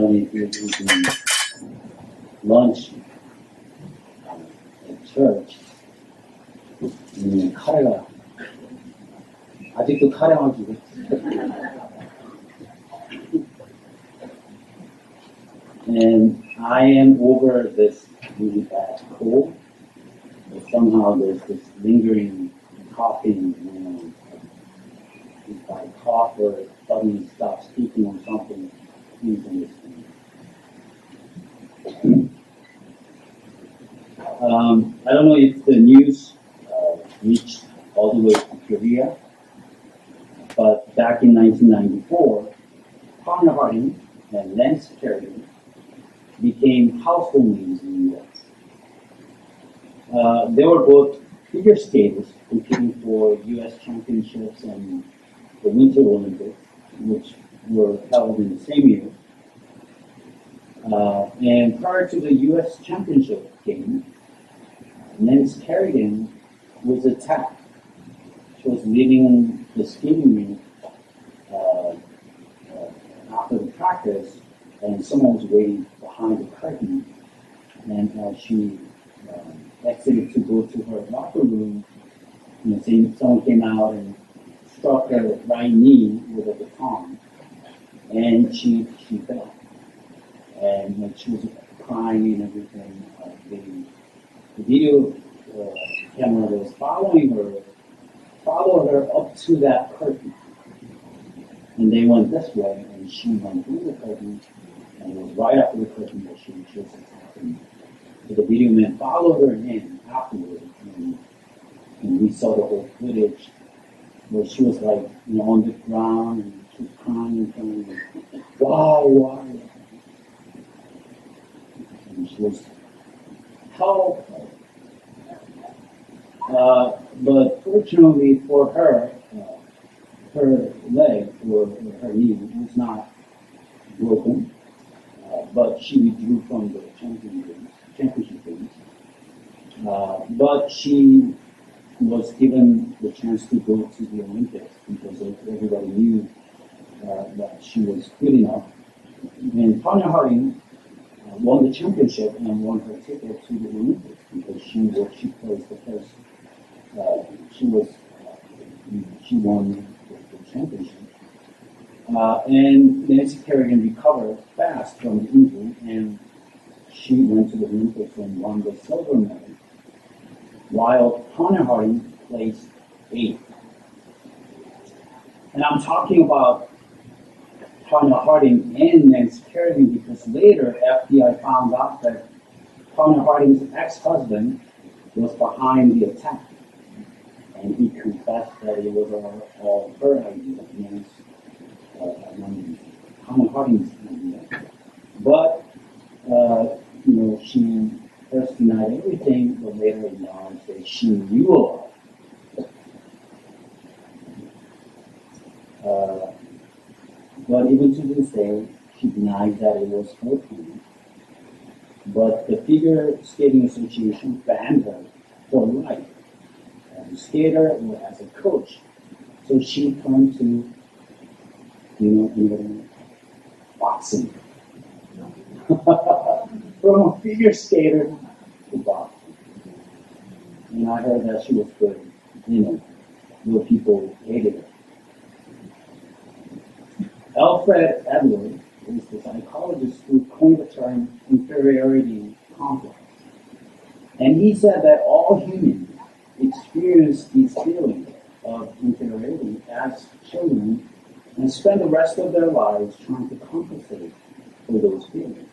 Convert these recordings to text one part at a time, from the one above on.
don't know if you're eating lunch at church. 카레가 아직도 카레 가지고. And I am over this really bad cold, but somehow there's this lingering coughing, if I cough or suddenly stop speaking on something, please understand. I don't know if the news reached all the way to Korea, but back in 1994, Paddan Aram and Lance Kerrigan became household names in the U.S. They were both figure skaters competing for U.S. championships and the Winter Olympics, which were held in the same year. And prior to the U.S. championship game, Lance Kerrigan was attacked. She was leaving the skating rink after the practice, and someone was waiting behind the curtain, and she exited to go to her locker room. Someone came out and struck her right knee with a baton, and she fell. And she was crying and everything. The video camera that was following her followed her up to that curtain. And they went this way, and she went through the curtain, and it was right after the curtain that she was attacking. So the video man followed her in afterwards, and we saw the whole footage where she was like, on the ground, and she was crying and saying, why? And she was helpful. But fortunately for her, her leg or her knee was not broken, but she withdrew from the championship games. But she was given the chance to go to the Olympics because everybody knew that she was good enough. And Paddan Aram won the championship and won her ticket to the Olympics because she placed the first. She won the championship. And Nancy Kerrigan recovered fast from the injury, and she went to the Olympics and won the silver medal, while Paddan Aram placed 8th. And I'm talking about Paddan Aram and Nancy Kerrigan because later FBI found out that Paddan Aram's ex-husband was behind the attack. And he confessed that it was all her idea against Paddan Aram's idea. But, she first denied everything, but later acknowledged that she knew about it. But even to this day, she denies that it was her plan. But the Figure Skating Association banned her for life. As a skater or as a coach. So she turned to, boxing. From a figure skater to boxing. And I heard that she was good, where people hated her. Alfred Edward is the psychologist who coined the term inferiority complex. And he said that all humans experience these feelings of inferiority as children and spend the rest of their lives trying to compensate for those feelings.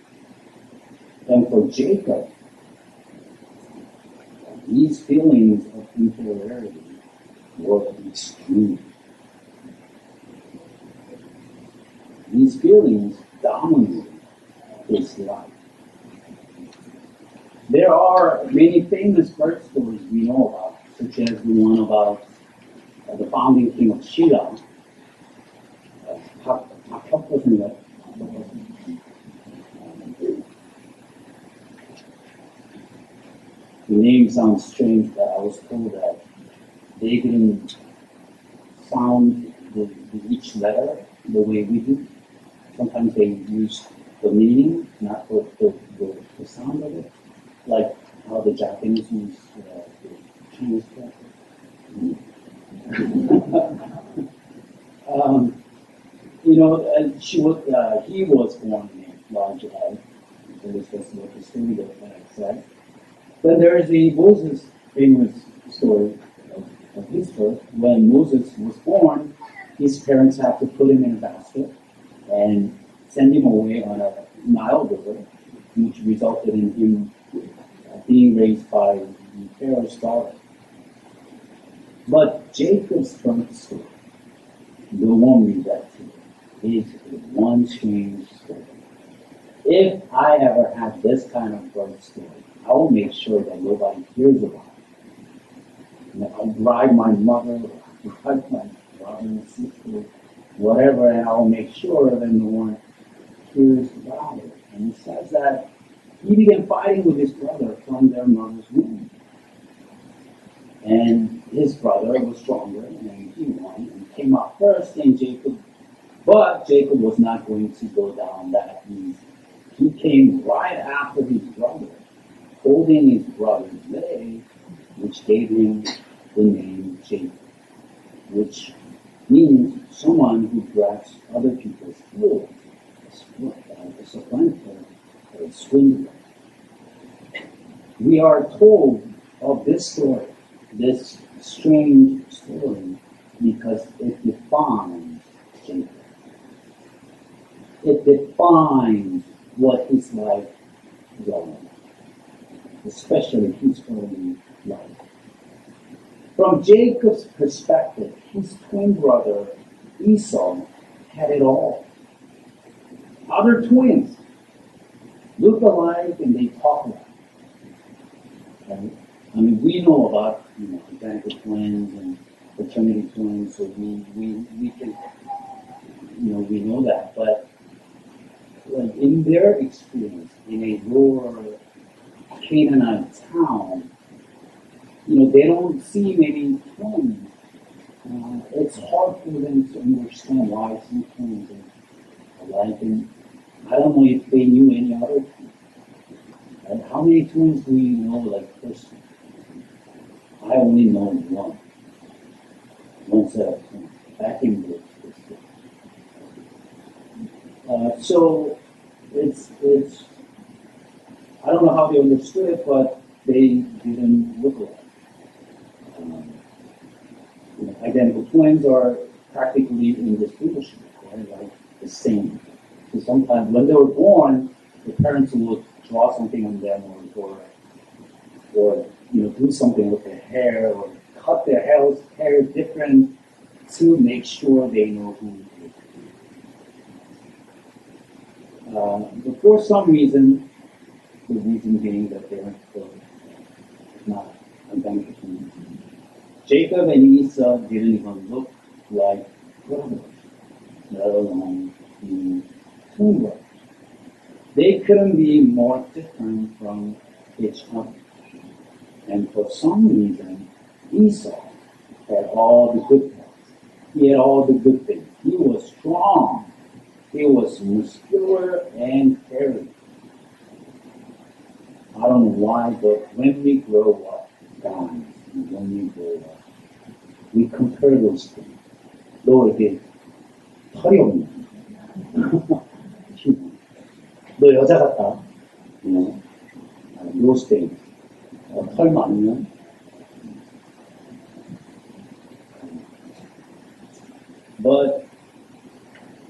And for Jacob, these feelings of inferiority were extreme. These feelings dominated his life. There are many famous birth stories we know about, such as the one about the founding king of Shilla. The name sounds strange, but I was told that they didn't sound each letter the way we do. Sometimes they use the meaning, not the sound of it, like how the Japanese use the Chinese character. He was born in large July. This was what the story that I said. Then there is the Moses famous story of his birth. When Moses was born, his parents had to put him in a basket and send him away on a Nile River, which resulted in him being raised by the Pharaoh's daughter. But Jacob's birth story, no one read that to you, is one strange story. If I ever have this kind of birth story, I will make sure that nobody hears about it. I'll bribe my mother, bribe my brother and sister, whatever, and I'll make sure that no one hears about it. And it says that he began fighting with his brother from their mother's womb. And his brother was stronger, and he won, and came out first, and but Jacob was not going to go down that easy. He came right after his brother, holding his brother's leg, which gave him the name Jacob, which means someone who grabs other people's heels, a supplanter, or a swindler. We are told of this story, this strange story, because it defines Jacob. It defines what his life was, especially his early life. From Jacob's perspective, his twin brother Esau had it all. Other twins look alike and they talk alike. Right? I mean, we know about identical twins and fraternity twins, so we can we know that, but in their experience in a rural Canaanite town, they don't see many twins. It's hard for them to understand why some twins are alike, and I don't know if they knew any other twins. And how many twins do you know, personally? I only know one set of twins, back in the so it's I don't know how they understood it, but they didn't look alike. Identical twins are practically indistinguishable, right? Like the same. So sometimes when they were born, the parents would draw something on them, or do something with their hair, or cut their hair different to make sure they know who it is. But for some reason, the reason being that they were not identical twins, Jacob and Esau didn't even look like brothers, let alone being twin brothers. They couldn't be more different from each other. And for some reason, Esau had all the good parts. He had all the good things. He was strong. He was muscular and hairy. I don't know why, but when we grow up, guys, when we grow up, we compare those things. 너 이렇게 털이 없네. 너 여자 같다. Those things. 털 많으면. But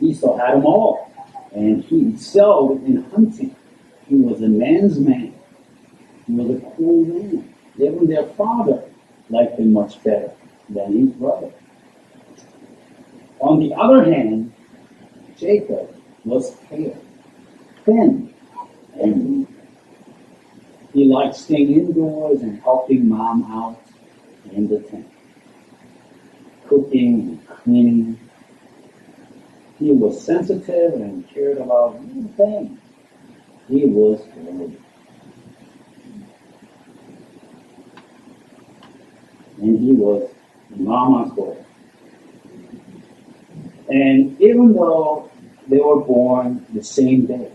Esau had them all, and he excelled in hunting. He was a man's man. He was a cool man. Even their father liked him much better than his brother. On the other hand, Jacob was pale, thin, and weak. He liked staying indoors and helping mom out in the tent, cooking and cleaning. He was sensitive and cared about little things. He was good. And he was mama's boy. And even though they were born the same day,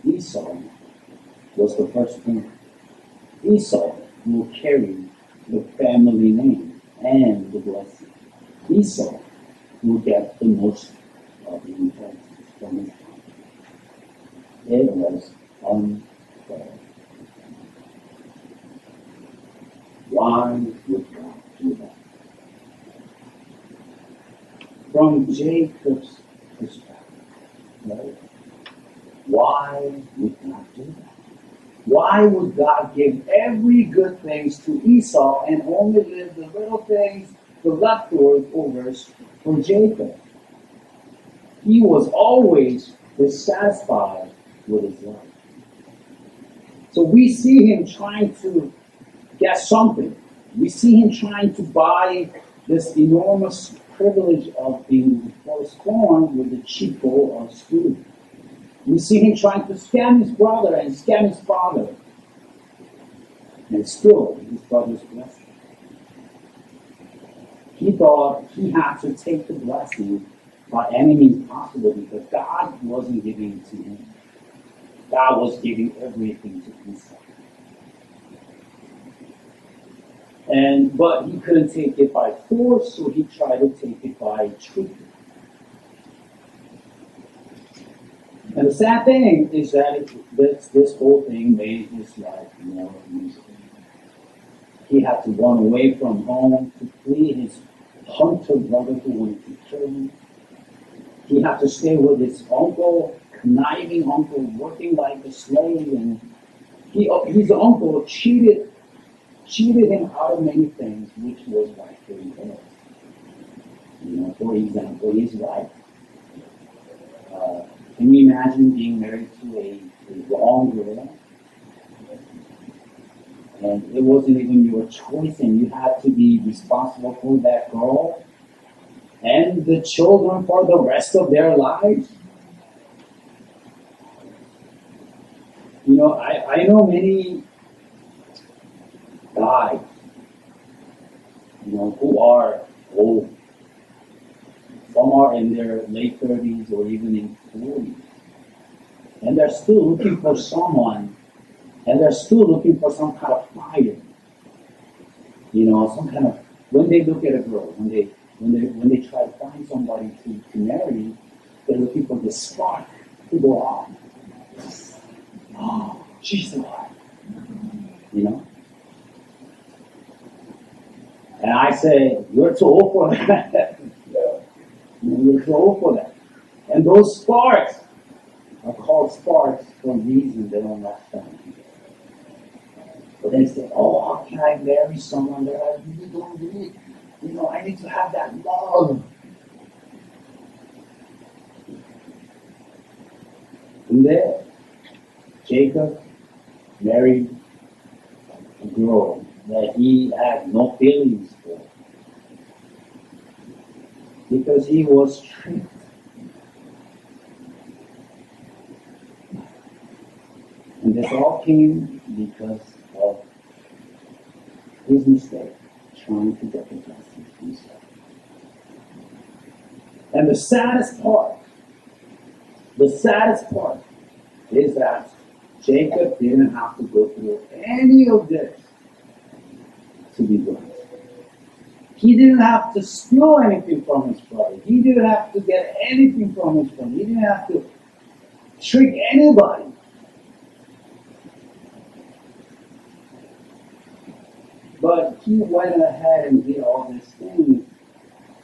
Esau was the firstborn. Esau will carry the family name and the blessing. Esau will get the most of the inheritance from his father. It was unfair. Why would God do that? From Jacob's perspective, right? Why would God do that? Why would God give every good things to Esau and only leave the little things, the leftovers, for Jacob? He was always dissatisfied with his life. So we see him trying to get something. We see him trying to buy this enormous privilege of being firstborn with a cheap bowl of food. We see him trying to scam his brother and scam his father. And still, his brother's blessing. He thought he had to take the blessing by any means possible because God wasn't giving it to him. God was giving everything to himself. But he couldn't take it by force, so he tried to take it by truth. And the sad thing is that this whole thing made his life more miserable. He had to run away from home to flee his hunter brother who wanted to kill him. He had to stay with his uncle, conniving uncle, working like a slave, and his uncle cheated him out of many things, which was rightfully his. For example, his wife. Can you imagine being married to a wrong girl? And it wasn't even your choice, and you had to be responsible for that girl and the children for the rest of their lives? I know many guys, who are old. Some are in their late 30s or even in 40s. And they're still looking for someone, and they're still looking for some kind of fire. Some kind of, when they look at a girl, when they try to find somebody to marry, they're looking for the spark to go on. Oh, she's the one. And I say, you're too old for that. You're too old for that. And those sparks are called sparks for a reason they don't last time. But they say, oh, how can I marry someone that I really don't need? I need to have that love. And there, Jacob married a girl that he had no feelings for. Because he was tricked. And this all came because of his mistake, trying to get the blessing himself. And the saddest part is that Jacob didn't have to go through any of this to be blessed. He didn't have to steal anything from his brother. He didn't have to get anything from his brother. He didn't have to trick anybody. But he went ahead and did all these things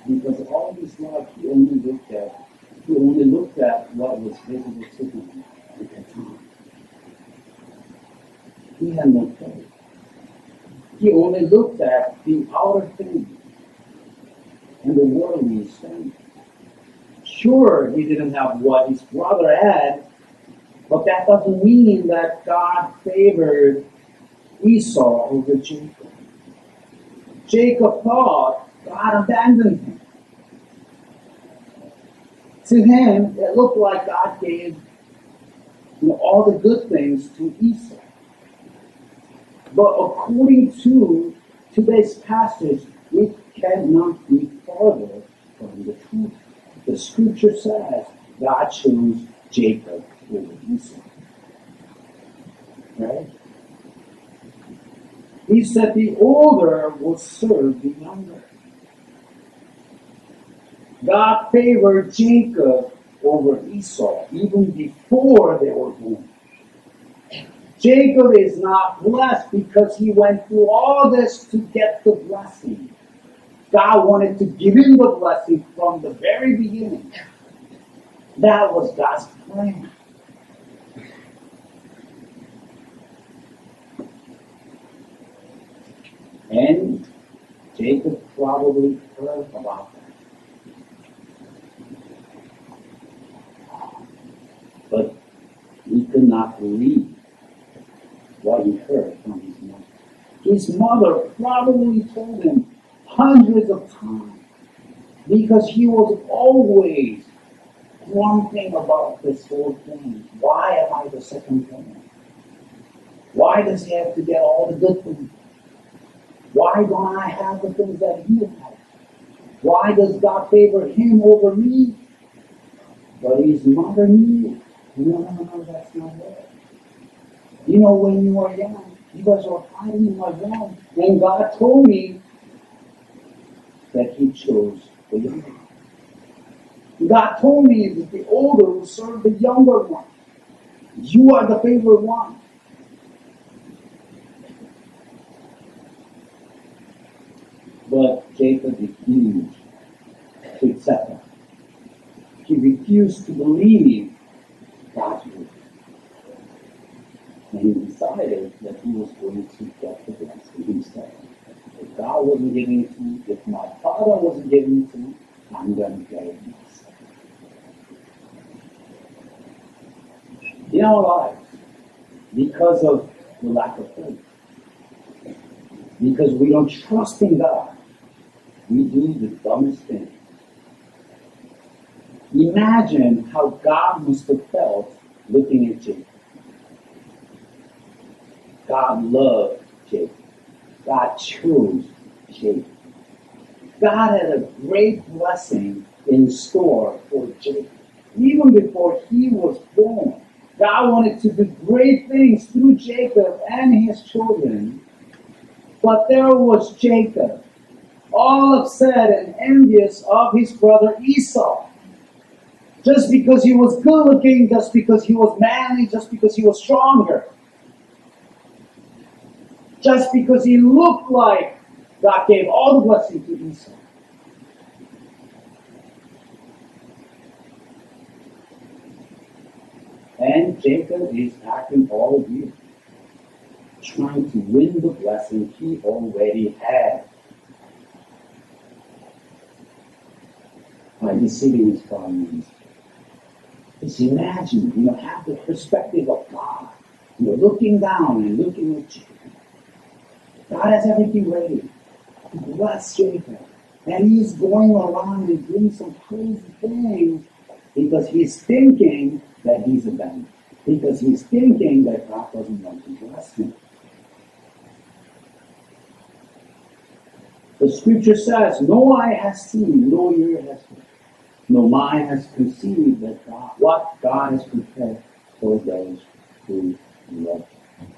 because all his life he only looked at what was visible to him at that time. He had no faith. He only looked at the outer things and the worldly things. Sure, he didn't have what his brother had, but that doesn't mean that God favored Esau over Jacob. Jacob thought God abandoned him. To him, it looked like God gave all the good things to Esau. But according to today's passage, it cannot be farther from the truth. The scripture says God chose Jacob over Esau. Right? He said the older will serve the younger. God favored Jacob over Esau even before they were born. Jacob is not blessed because he went through all this to get the blessing. God wanted to give him the blessing from the very beginning. That was God's plan. And Jacob probably heard about that. But he could not believe what he heard from his mother. His mother probably told him hundreds of times because he was always grumbling about this whole thing. Why am I the second born? Why does he have to get all the good things? Why don't I have the things that he has? Why does God favor him over me? But his mother knew. No, that's not right. You know, when you were young, you guys were fighting my wrong. And God told me that he chose the younger one. God told me that the older will serve the younger one. You are the favored one. But Jacob refused to accept that. He refused to believe God's word. And he decided that he was going to get the blessing himself. If God wasn't giving it to me, if my father wasn't giving it to me, I'm going to get it myself. In our lives, because of the lack of faith, because we don't trust in God, we do the dumbest thing. Imagine how God must have felt looking at Jacob. God loved Jacob. God chose Jacob. God had a great blessing in store for Jacob. Even before he was born, God wanted to do great things through Jacob and his children. But there was Jacob, all upset and envious of his brother Esau. Just because he was good looking, just because he was manly, just because he was stronger. Just because he looked like God gave all the blessing to Esau. And Jacob is acting all weird, trying to win the blessing he already had. By deceiving his father. Just imagine, have the perspective of God. You're looking down and looking at Jacob. God has everything ready to bless Jacob. And he's going around and doing some crazy things because he's thinking that he's a bandit. Because he's thinking that God doesn't want to bless him. The scripture says, no eye has seen, no ear has heard, no mind has conceived that what God has prepared for those who love him.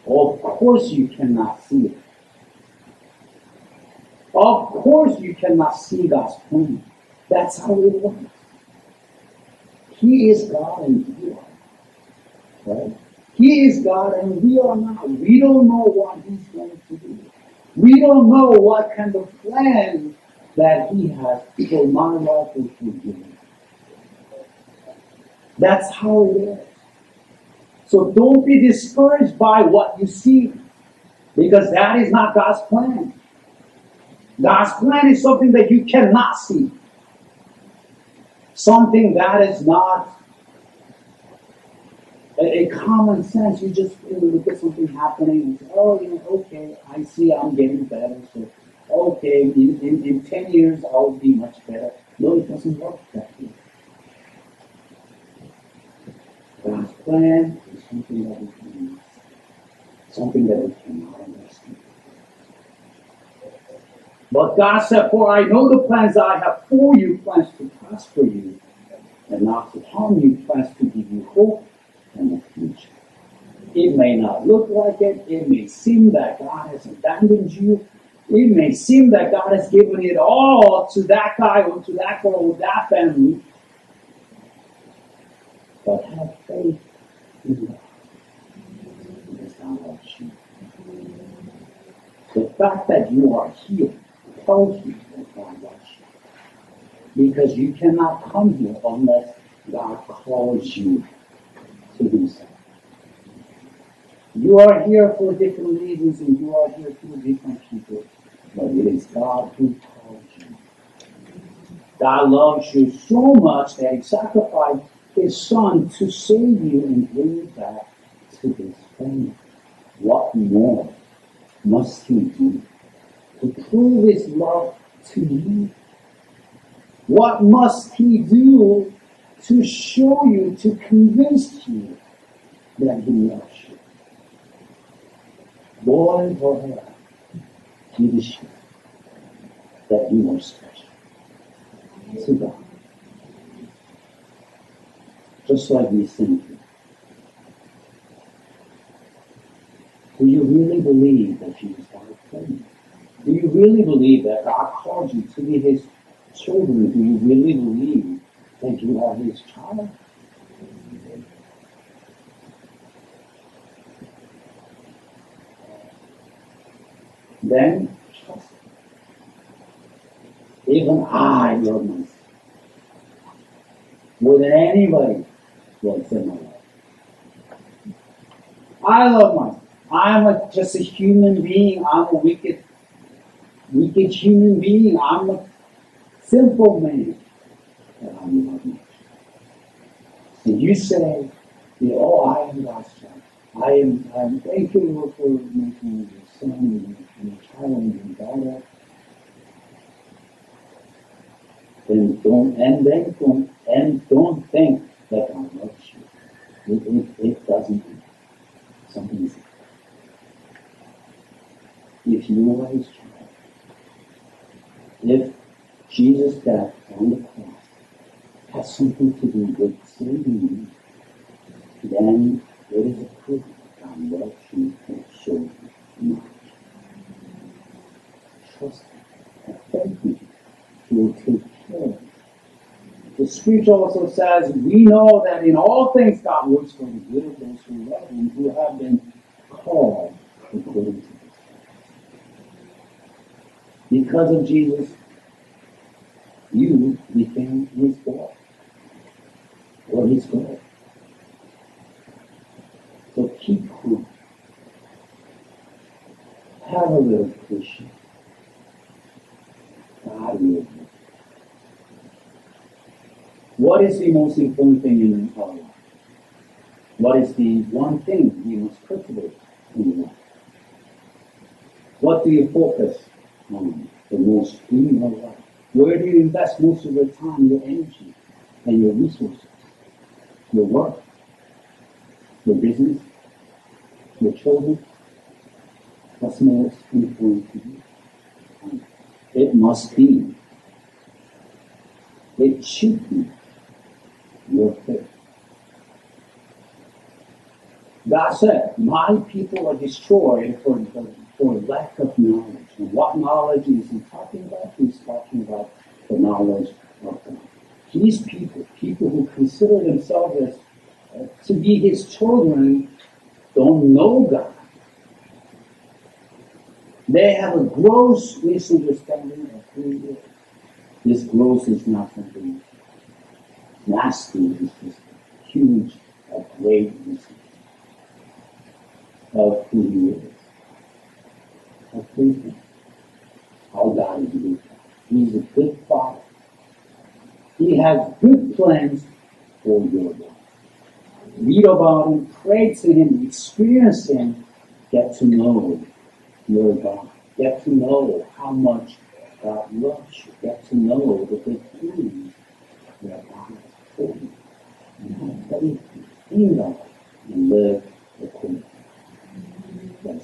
Of course you cannot see it. Of course you cannot see God's plan. That's how it works. He is God and we are. Right? He is God and we are not. We don't know what he's going to do. We don't know what kind of plan that he has for my life or for you. That's how it is. So don't be discouraged by what you see, because that is not God's plan. God's plan is something that you cannot see. Something that is not a common sense. You just look at something happening and say, okay, I see I'm getting better. So, okay, in 10 years I'll be much better. No, it doesn't work that way. God's plan is something that we cannot see. Something that we cannot understand. But God said, for I know the plans I have for you, plans to prosper you, and not to harm you, plans to give you hope and a future. may not look like it. It may seem that God has abandoned you. It may seem that God has given it all to that guy or to that girl or that family. But have faith in God. Because God loves you. The fact that you are here tells you that God loves you. Because you cannot come here unless God calls you to himself. You are here for different reasons and you are here for different people. But it is God who calls you. God loves you so much that he sacrificed his son to save you and bring you back to his family. What more must he do to prove his love to you? What must he do to show you, to convince you that he loves you? Boy, boy, he will show that you are special to God. Just like we sing here. Do you really believe that Jesus died for you? Do you really believe that God called you to be his children? Do you really believe that you are his child? Then trust him. Even I love myself more than anybody loves in my life. I love myself. I'm just a human being. I'm a wicked human being. I'm a simple man. But I love myself. And you say, oh, I am God's child. I am thank you, Lord, for making me your son and your child and your daughter. Then don't think that God loves you. It doesn't. Something's. If you are his child, if Jesus' death on the cross has something to do with saving you, then it is a proof that God loves you and so much. Trust him. Have faith in him. He will take care of you. The scripture also says, we know that in all things God works for the good of those who love him, who have been called according to his will. Because of Jesus, you became his boy or his girl. So keep cool. Have a little patience. God will do. What is the most important thing in our life? What is the one thing we must cultivate in life? What do you focus on the most in your life? Where do you invest most of your time, your energy, and your resources? Your work, your business, your children? What's most important to you? It must be. It should be your faith. God said, my people are destroyed for lack of knowledge. And what knowledge is he talking about? He's talking about the knowledge of God. These people who consider themselves as to be his children, don't know God. They have a gross misunderstanding of who he is. This gross is not something nasty. It's just huge, a great misunderstanding of who he is. Of faith. How God is a good God. He's a good Father. He has good plans for your life. Read about him, pray to him, experience him, get to know your God. Get to know how much God loves you. Get to know the good things that God has told you. And have faith in God and live according to that.